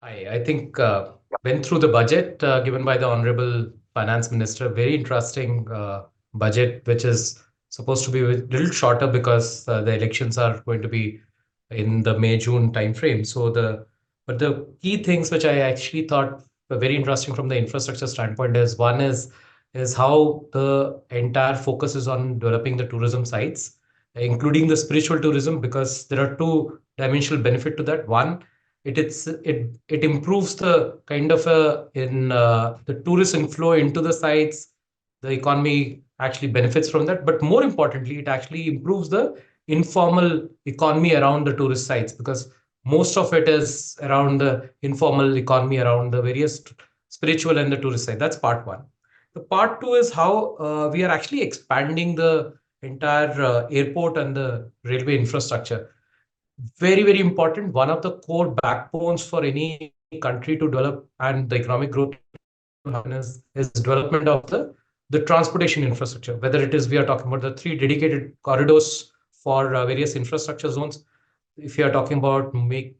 I think went through the budget given by the Honorable Finance Minister. Very interesting budget, which is supposed to be a little shorter because the elections are going to be in the May-June timeframe. But the key things which I actually thought were very interesting from the infrastructure standpoint is one is how the entire focus is on developing the tourism sites, including the spiritual tourism, because there are two dimensional benefit to that. One, it improves the kind of in the tourist inflow into the sites. The economy actually benefits from that, but more importantly, it actually improves the informal economy around the tourist sites, because most of it is around the informal economy around the various spiritual and the tourist site. That's part one. The part two is how we are actually expanding the entire airport and the railway infrastructure. Very, very important. One of the core backbones for any country to develop and the economic growth to happen is development of the transportation infrastructure. Whether it is we are talking about the three dedicated corridors for various infrastructure zones. If you are talking about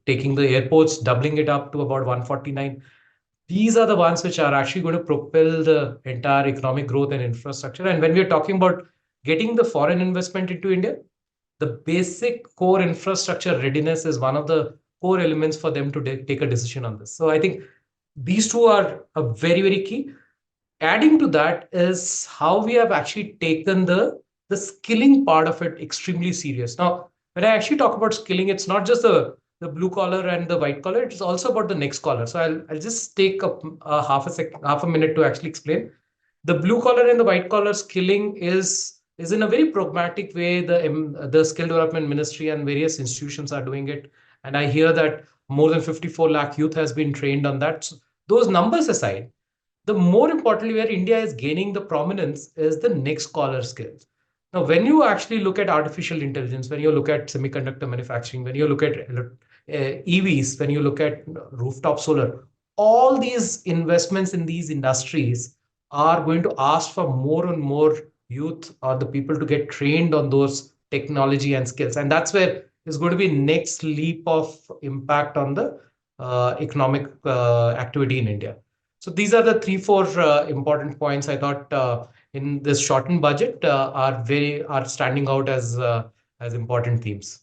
taking the airports, doubling it up to about 149, these are the ones which are actually going to propel the entire economic growth and infrastructure. And when we are talking about getting the foreign investment into India, the basic core infrastructure readiness is one of the core elements for them to take a decision on this. So I think these two are a very, very key. Adding to that is how we have actually taken the skilling part of it extremely serious. Now, when I actually talk about skilling, it's not just the blue collar and the white collar, it's also about the next collar. So I'll just take a half a minute to actually explain. The blue collar and the white collar skilling is in a very pragmatic way. The skill development ministry and various institutions are doing it, and I hear that more than 54 lakh youth has been trained on that. So those numbers aside, the more importantly where India is gaining the prominence is the next collar skills. Now, when you actually look at artificial intelligence, when you look at semiconductor manufacturing, when you look at EVs, when you look at rooftop solar, all these investments in these industries are going to ask for more and more youth or the people to get trained on those technology and skills. And that's where is going to be next leap of impact on the economic activity in India. So these are the three, four important points I thought in this shortened budget are standing out as important themes.